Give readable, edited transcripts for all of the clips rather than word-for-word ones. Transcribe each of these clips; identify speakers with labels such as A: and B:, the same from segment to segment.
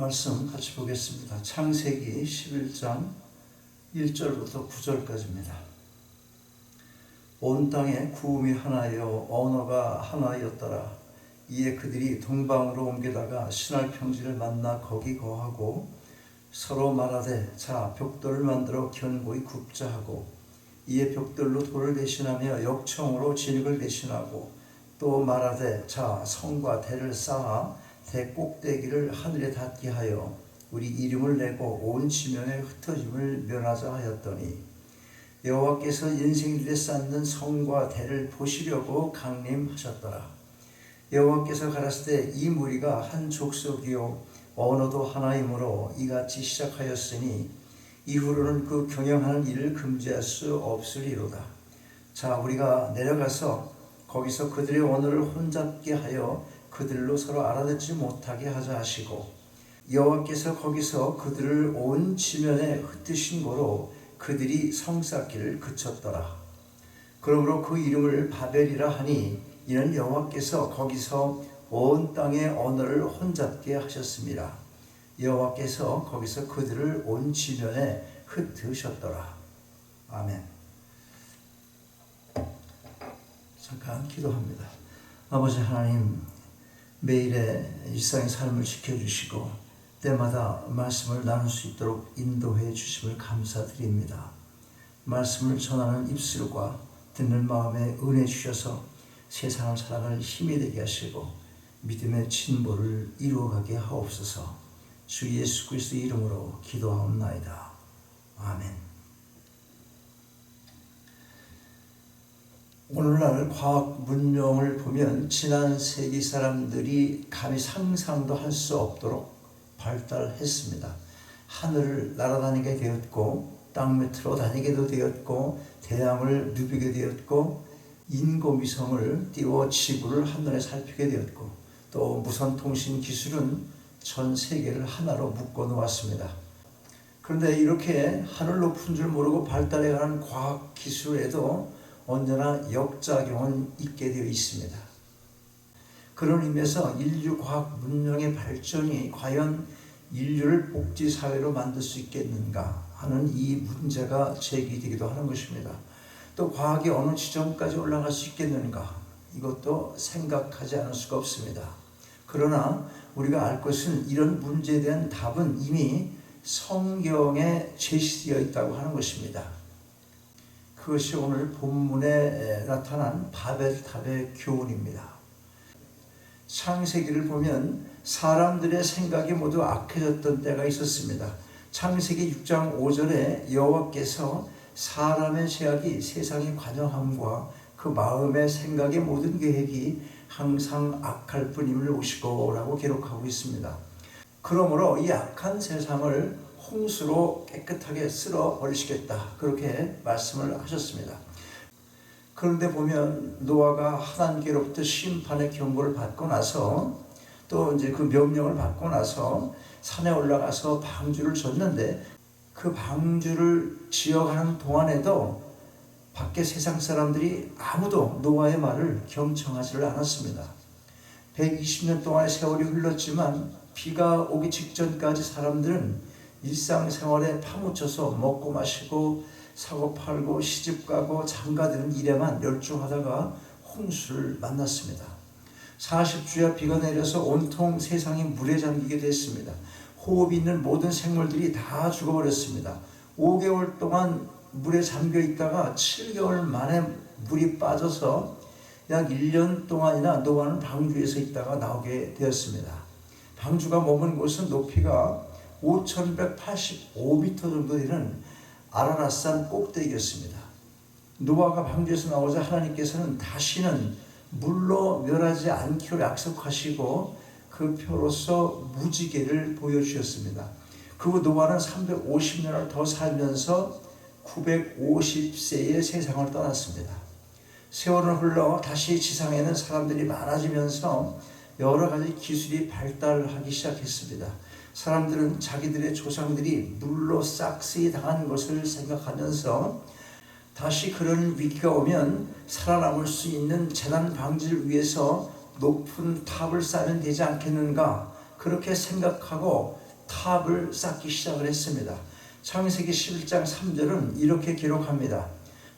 A: 말씀 같이 보겠습니다. 창세기 11장 1절부터 9절까지입니다. 온 땅에 구음이 하나여 언어가 하나였더라. 이에 그들이 동방으로 옮겨다가 신할 평지를 만나 거기 거하고 서로 말하되 자 벽돌을 만들어 견고히 굽자 하고 이에 벽돌로 돌을 대신하며 역청으로 진흙을 대신하고 또 말하되 자 성과 대를 쌓아 대 꼭대기를 하늘에 닿게 하여 우리 이름을 내고 온 지면에 흩어짐을 면하자 하였더니 여호와께서 인생들에 쌓는 성과 대를 보시려고 강림하셨더라. 여호와께서 가라사대 이 무리가 한 족속이요 언어도 하나이므로 이같이 시작하였으니 이후로는 그 경영하는 일을 금지할 수 없으리로다. 자 우리가 내려가서 거기서 그들의 언어를 혼잡게 하여 그들로 서로 알아듣지 못하게 하자 하시고 여호와께서 거기서 그들을 온 지면에 흩으신 고로 그들이 성 쌓기를 그쳤더라. 그러므로 그 이름을 바벨이라 하니 이는 여호와께서 거기서 온 땅의 언어를 혼잡게 하셨습니다. 여호와께서 거기서 그들을 온 지면에 흩으셨더라. 아멘. 잠깐 기도합니다. 아버지 하나님, 매일의 일상의 삶을 지켜주시고 때마다 말씀을 나눌 수 있도록 인도해 주심을 감사드립니다. 말씀을 전하는 입술과 듣는 마음에 은혜 주셔서 세상을 살아갈 힘이 되게 하시고 믿음의 진보를 이루어가게 하옵소서. 주 예수 그리스도의 이름으로 기도하옵나이다. 아멘. 오늘날 과학 문명을 보면 지난 세기 사람들이 감히 상상도 할 수 없도록 발달했습니다. 하늘을 날아다니게 되었고 땅 밑으로 다니게도 되었고 태양을 누비게 되었고 인공위성을 띄워 지구를 한눈에 살피게 되었고 또 무선통신 기술은 전 세계를 하나로 묶어 놓았습니다. 그런데 이렇게 하늘 높은 줄 모르고 발달해가는 과학 기술에도 언제나 역작용은 있게 되어 있습니다. 그런 의미에서 인류 과학 문명의 발전이 과연 인류를 복지사회로 만들 수 있겠는가 하는 이 문제가 제기되기도 하는 것입니다. 또 과학이 어느 지점까지 올라갈 수 있겠는가 이것도 생각하지 않을 수가 없습니다. 그러나 우리가 알 것은 이런 문제에 대한 답은 이미 성경에 제시되어 있다고 하는 것입니다. 그것이 오늘 본문에 나타난 바벨탑의 교훈입니다. 창세기를 보면 사람들의 생각이 모두 악해졌던 때가 있었습니다. 창세기 6장 5절에 여호와께서 사람의 죄악이 세상의 관영함과 그 마음의 생각의 모든 계획이 항상 악할 뿐임을 오시고 라고 기록하고 있습니다. 그러므로 이 악한 세상을 홍수로 깨끗하게 쓸어버리시겠다 그렇게 말씀을 하셨습니다. 그런데 보면 노아가 하나님께로부터 심판의 경고를 받고 나서 또 이제 그 명령을 받고 나서 산에 올라가서 방주를 졌는데 그 방주를 지어가는 동안에도 밖에 세상 사람들이 아무도 노아의 말을 경청하지를 않았습니다. 120년 동안의 세월이 흘렀지만 비가 오기 직전까지 사람들은 일상생활에 파묻혀서 먹고 마시고 사고 팔고 시집가고 장가드는 일에만 열중하다가 홍수를 만났습니다. 40주야 비가 내려서 온통 세상이 물에 잠기게 됐습니다. 호흡이 있는 모든 생물들이 다 죽어버렸습니다. 5개월 동안 물에 잠겨 있다가 7개월 만에 물이 빠져서 약 1년 동안이나 노아는 방주에서 있다가 나오게 되었습니다. 방주가 머문 곳은 높이가 5,185m 정도 되는 아라랏산 꼭대기였습니다. 노아가 방주에서 나오자 하나님께서는 다시는 물로 멸하지 않기로 약속하시고 그 표로서 무지개를 보여주셨습니다. 그 후 노아는 350년을 더 살면서 950세의 세상을 떠났습니다. 세월은 흘러 다시 지상에는 사람들이 많아지면서 여러 가지 기술이 발달하기 시작했습니다. 사람들은 자기들의 조상들이 물로 싹쓸이 당한 것을 생각하면서 다시 그런 위기가 오면 살아남을 수 있는 재난 방지를 위해서 높은 탑을 쌓으면 되지 않겠는가 그렇게 생각하고 탑을 쌓기 시작을 했습니다. 창세기 11장 3절은 이렇게 기록합니다.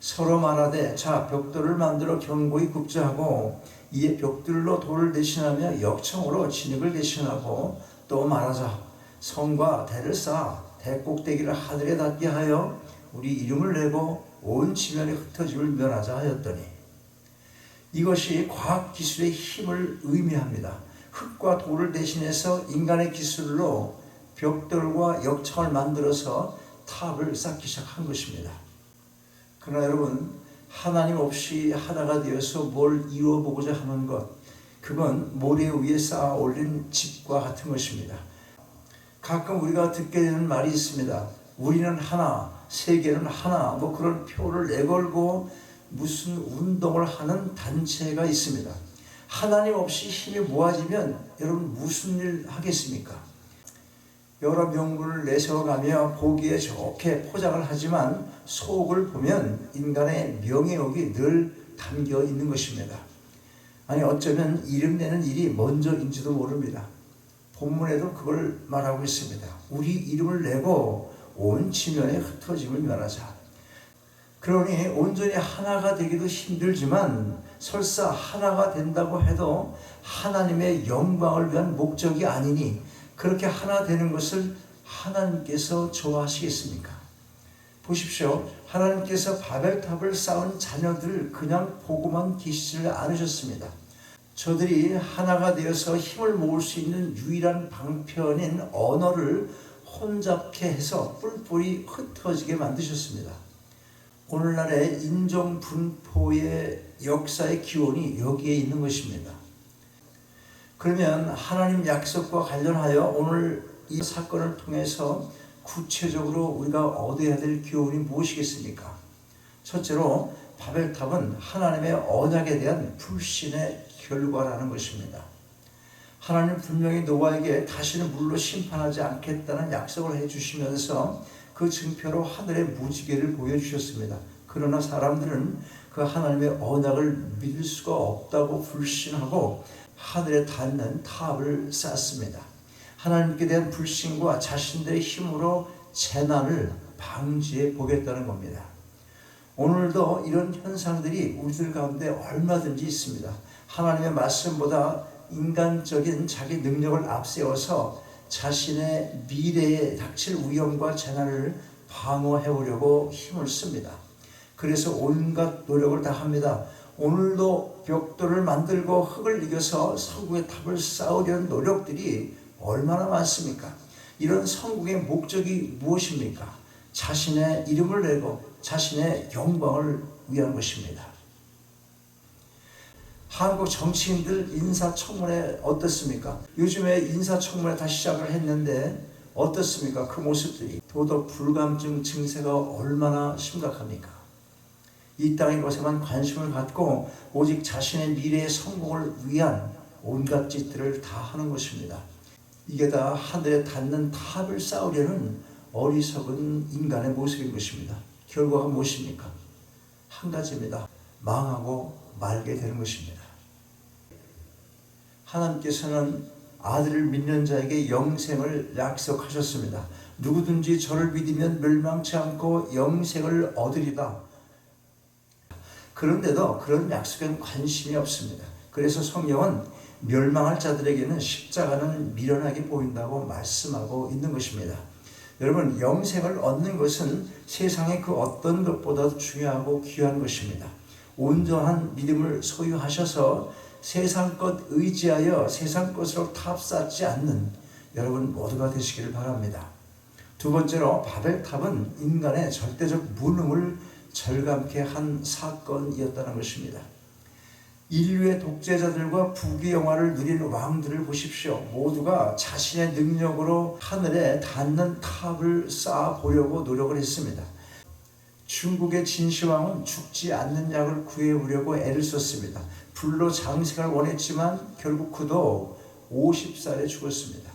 A: 서로 말하되 자 벽돌을 만들어 견고히 굽자 하고 이에 벽돌로 돌을 대신하며 역청으로 진흙을 대신하고 또 말하자 성과 대를 쌓아 대꼭대기를 하늘에 닿게 하여 우리 이름을 내고 온 지면에 흩어짐을 면하자 하였더니 이것이 과학기술의 힘을 의미합니다. 흙과 돌을 대신해서 인간의 기술로 벽돌과 역청을 만들어서 탑을 쌓기 시작한 것입니다. 그러나 여러분, 하나님 없이 하나가 되어서 뭘 이루어보고자 하는 것, 그건 모래 위에 쌓아 올린 집과 같은 것입니다. 가끔 우리가 듣게 되는 말이 있습니다. 우리는 하나, 세계는 하나, 뭐 그런 표를 내걸고 무슨 운동을 하는 단체가 있습니다. 하나님 없이 힘이 모아지면 여러분 무슨 일 하겠습니까? 여러 명분을 내세워가며 보기에 좋게 포장을 하지만 속을 보면 인간의 명예욕이 늘 담겨 있는 것입니다. 아니 어쩌면 이름 내는 일이 먼저인지도 모릅니다. 본문에도 그걸 말하고 있습니다. 우리 이름을 내고 온 지면에 흩어짐을 면하자. 그러니 온전히 하나가 되기도 힘들지만 설사 하나가 된다고 해도 하나님의 영광을 위한 목적이 아니니 그렇게 하나 되는 것을 하나님께서 좋아하시겠습니까? 보십시오. 하나님께서 바벨탑을 쌓은 자녀들을 그냥 보고만 계시지를 않으셨습니다. 저들이 하나가 되어서 힘을 모을 수 있는 유일한 방편인 언어를 혼잡케 해서 뿔뿔이 흩어지게 만드셨습니다. 오늘날의 인종 분포의 역사의 기원이 여기에 있는 것입니다. 그러면 하나님 약속과 관련하여 오늘 이 사건을 통해서 구체적으로 우리가 얻어야 될 교훈이 무엇이겠습니까? 첫째로 바벨탑은 하나님의 언약에 대한 불신의 결과라는 것입니다. 하나님 분명히 노아에게 다시는 물로 심판하지 않겠다는 약속을 해주시면서 그 증표로 하늘의 무지개를 보여주셨습니다. 그러나 사람들은 그 하나님의 언약을 믿을 수가 없다고 불신하고 하늘에 닿는 탑을 쌓습니다. 하나님께 대한 불신과 자신들의 힘으로 재난을 방지해 보겠다는 겁니다. 오늘도 이런 현상들이 우리들 가운데 얼마든지 있습니다. 하나님의 말씀보다 인간적인 자기 능력을 앞세워서 자신의 미래에 닥칠 위험과 재난을 방어해 오려고 힘을 씁니다. 그래서 온갖 노력을 다 합니다. 오늘도 벽돌을 만들고 흙을 이겨서 성국의 탑을 쌓으려는 노력들이 얼마나 많습니까? 이런 성국의 목적이 무엇입니까? 자신의 이름을 내고 자신의 영광을 위한 것입니다. 한국 정치인들 인사청문회 어떻습니까? 요즘에 인사청문회 다시 시작을 했는데 어떻습니까? 그 모습들이 도덕 불감증 증세가 얼마나 심각합니까? 이 땅의 것에만 관심을 갖고 오직 자신의 미래의 성공을 위한 온갖 짓들을 다 하는 것입니다. 이게 다 하늘에 닿는 탑을 쌓으려는 어리석은 인간의 모습인 것입니다. 결과가 무엇입니까? 한 가지입니다. 망하고 말게 되는 것입니다. 하나님께서는 아들을 믿는 자에게 영생을 약속하셨습니다. 누구든지 저를 믿으면 멸망치 않고 영생을 얻으리다. 그런데도 그런 약속에는 관심이 없습니다. 그래서 성경은 멸망할 자들에게는 십자가는 미련하게 보인다고 말씀하고 있는 것입니다. 여러분, 영생을 얻는 것은 세상의 그 어떤 것보다도 중요하고 귀한 것입니다. 온전한 믿음을 소유하셔서 세상 것 의지하여 세상 것으로 탑쌓지 않는 여러분 모두가 되시기를 바랍니다. 두 번째로 바벨탑은 인간의 절대적 무능을 절감케 한 사건이었다는 것입니다. 인류의 독재자들과 부귀영화를 누린 왕들을 보십시오. 모두가 자신의 능력으로 하늘에 닿는 탑을 쌓아 보려고 노력을 했습니다. 중국의 진시황은 죽지 않는 약을 구해오려고 애를 썼습니다. 불로 장생을 원했지만 결국 그도 50살에 죽었습니다.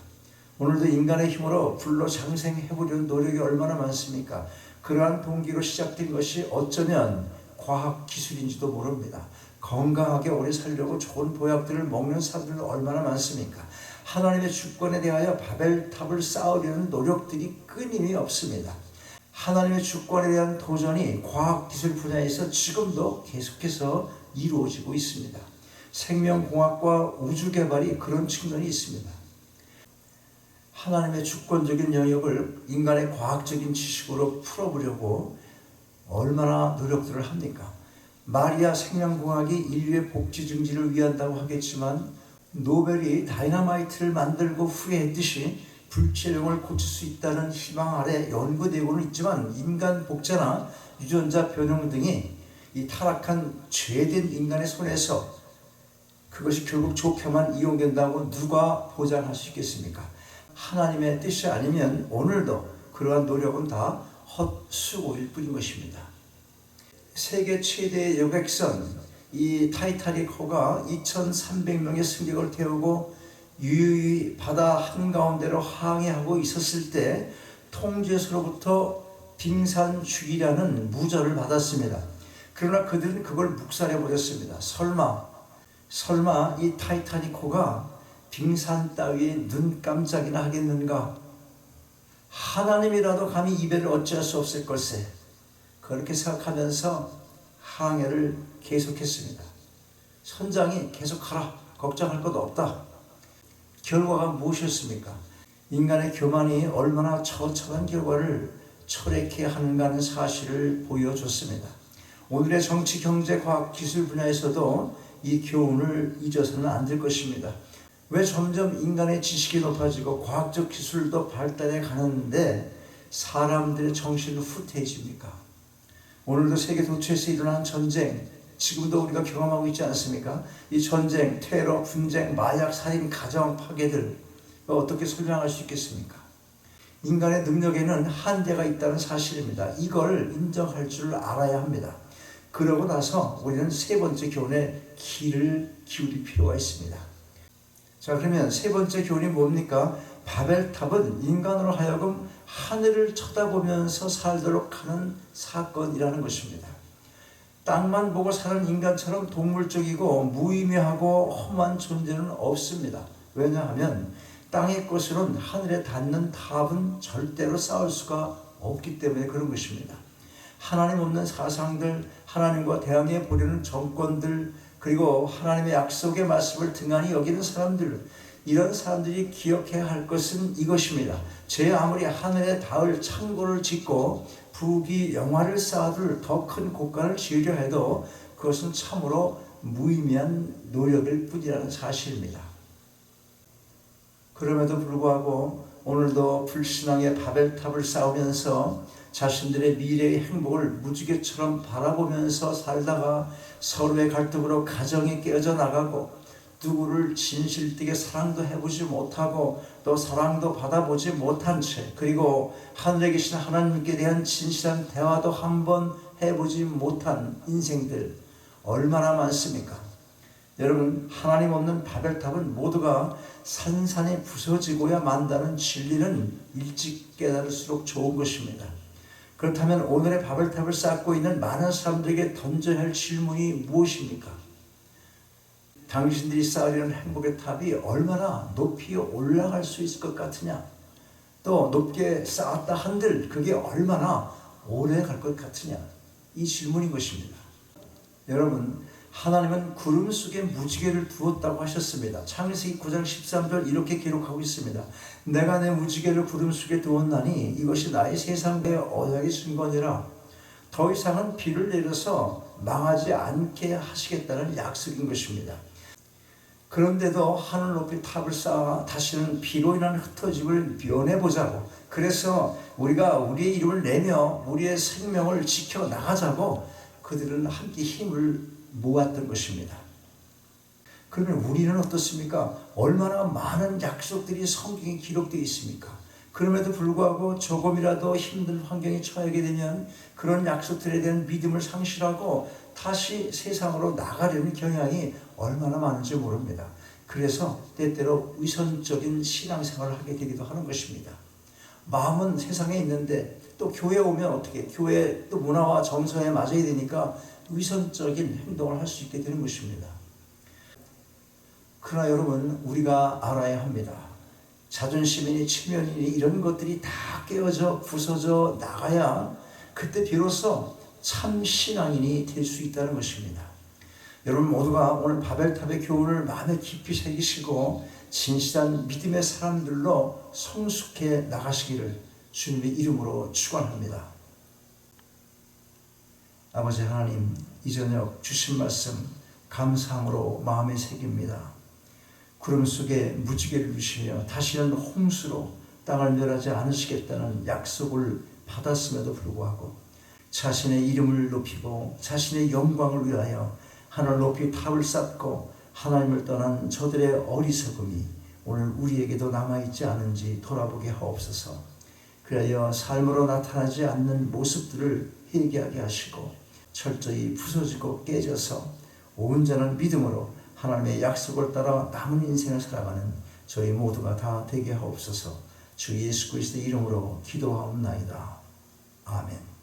A: 오늘도 인간의 힘으로 불로 장생해보려는 노력이 얼마나 많습니까? 그러한 동기로 시작된 것이 어쩌면 과학기술인지도 모릅니다. 건강하게 오래 살려고 좋은 보약들을 먹는 사람들은 얼마나 많습니까? 하나님의 주권에 대하여 바벨탑을 쌓으려는 노력들이 끊임이 없습니다. 하나님의 주권에 대한 도전이 과학기술 분야에서 지금도 계속해서 이루어지고 있습니다. 생명공학과 우주개발이 그런 측면이 있습니다. 하나님의 주권적인 영역을 인간의 과학적인 지식으로 풀어보려고 얼마나 노력들을 합니까? 마리아 생명공학이 인류의 복지 증진을 위한다고 하겠지만 노벨이 다이너마이트를 만들고 후회했듯이 불치령을 고칠 수 있다는 희망 아래 연구되고는 있지만 인간 복제나 유전자 변형 등이 이 타락한 죄된 인간의 손에서 그것이 결국 좋게만 이용된다고 누가 보장할 수 있겠습니까? 하나님의 뜻이 아니면 오늘도 그러한 노력은 다 헛수고일 뿐인 것입니다. 세계 최대의 여객선 이 타이타닉호가 2,300명의 승객을 태우고 유유히 바다 한가운데로 항해하고 있었을 때 통제소로부터 빙산 주의라는 무전을 받았습니다. 그러나 그들은 그걸 묵살해 버렸습니다. 설마 이 타이타닉호가 빙산 따위에 눈 깜짝이나 하겠는가? 하나님이라도 감히 이배를 어찌할 수 없을 걸세. 그렇게 생각하면서 항해를 계속했습니다. 선장이 계속하라. 걱정할 것 없다. 결과가 무엇이었습니까? 인간의 교만이 얼마나 처참한 결과를 초래케 하는가 하는 사실을 보여줬습니다. 오늘의 정치, 경제, 과학, 기술 분야에서도 이 교훈을 잊어서는 안 될 것입니다. 왜 점점 인간의 지식이 높아지고 과학적 기술도 발달해 가는데 사람들의 정신은 후퇴해집니까? 오늘도 세계 도처에서 일어난 전쟁, 지금도 우리가 경험하고 있지 않습니까? 이 전쟁, 테러, 분쟁, 마약, 살인, 가정 파괴들 어떻게 설명할 수 있겠습니까? 인간의 능력에는 한계가 있다는 사실입니다. 이걸 인정할 줄 알아야 합니다. 그러고 나서 우리는 세 번째 교훈에 귀를 기울일 필요가 있습니다. 자, 그러면 세 번째 교훈이 뭡니까? 바벨탑은 인간으로 하여금 하늘을 쳐다보면서 살도록 하는 사건이라는 것입니다. 땅만 보고 사는 인간처럼 동물적이고 무의미하고 험한 존재는 없습니다. 왜냐하면 땅의 것으로는 하늘에 닿는 탑은 절대로 쌓을 수가 없기 때문에 그런 것입니다. 하나님 없는 사상들, 하나님과 대항해 보려는 정권들, 그리고 하나님의 약속의 말씀을 등한히 여기는 사람들, 이런 사람들이 기억해야 할 것은 이것입니다. 제 아무리 하늘에 닿을 창고를 짓고 부귀 영화를 쌓아둘 더 큰 곳간을 지으려 해도 그것은 참으로 무의미한 노력일 뿐이라는 사실입니다. 그럼에도 불구하고 오늘도 불신앙의 바벨탑을 쌓으면서 자신들의 미래의 행복을 무지개처럼 바라보면서 살다가 서로의 갈등으로 가정이 깨어져 나가고 누구를 진실되게 사랑도 해보지 못하고 또 사랑도 받아보지 못한 채, 그리고 하늘에 계신 하나님께 대한 진실한 대화도 한번 해보지 못한 인생들 얼마나 많습니까? 여러분, 하나님 없는 바벨탑은 모두가 산산이 부서지고야 만다는 진리는 일찍 깨달을수록 좋은 것입니다. 그렇다면 오늘의 바벨탑을 쌓고 있는 많은 사람들에게 던져야 할 질문이 무엇입니까? 당신들이 쌓으려는 행복의 탑이 얼마나 높이 올라갈 수 있을 것 같으냐? 또 높게 쌓았다 한들 그게 얼마나 오래 갈 것 같으냐? 이 질문인 것입니다. 여러분, 하나님은 구름 속에 무지개를 두었다고 하셨습니다. 창세기 9장 13절 이렇게 기록하고 있습니다. 내가 내 무지개를 구름 속에 두었나니 이것이 나의 세상의 언약의 증거니라. 더 이상은 비를 내려서 망하지 않게 하시겠다는 약속인 것입니다. 그런데도 하늘 높이 탑을 쌓아 다시는 비로 인한 흩어짐을 면해보자고, 그래서 우리가 우리의 이름을 내며 우리의 생명을 지켜나가자고 그들은 함께 힘을 모았던 것입니다. 그러면 우리는 어떻습니까? 얼마나 많은 약속들이 성경에 기록되어 있습니까? 그럼에도 불구하고 조금이라도 힘든 환경에 처하게 되면 그런 약속들에 대한 믿음을 상실하고 다시 세상으로 나가려는 경향이 얼마나 많은지 모릅니다. 그래서 때때로 위선적인 신앙생활을 하게 되기도 하는 것입니다. 마음은 세상에 있는데 또 교회 오면 어떻게, 교회 또 문화와 정서에 맞아야 되니까 위선적인 행동을 할 수 있게 되는 것입니다. 그러나 여러분, 우리가 알아야 합니다. 자존심이니 체면이니 이런 것들이 다 깨어져 부서져 나가야 그때 비로소 참 신앙인이 될 수 있다는 것입니다. 여러분 모두가 오늘 바벨탑의 교훈을 마음에 깊이 새기시고 진실한 믿음의 사람들로 성숙해 나가시기를 주님의 이름으로 축원합니다. 아버지 하나님, 이 저녁 주신 말씀 감사함으로 마음에 새깁니다. 구름 속에 무지개를 주시며 다시는 홍수로 땅을 멸하지 않으시겠다는 약속을 받았음에도 불구하고 자신의 이름을 높이고 자신의 영광을 위하여 하늘 높이 탑을 쌓고 하나님을 떠난 저들의 어리석음이 오늘 우리에게도 남아있지 않은지 돌아보게 하옵소서. 그리하여 삶으로 나타나지 않는 모습들을 회개하게 하시고 철저히 부서지고 깨져서 온전한 믿음으로 하나님의 약속을 따라 남은 인생을 살아가는 저희 모두가 다 되게 하옵소서. 주 예수 그리스도의 이름으로 기도하옵나이다. 아멘.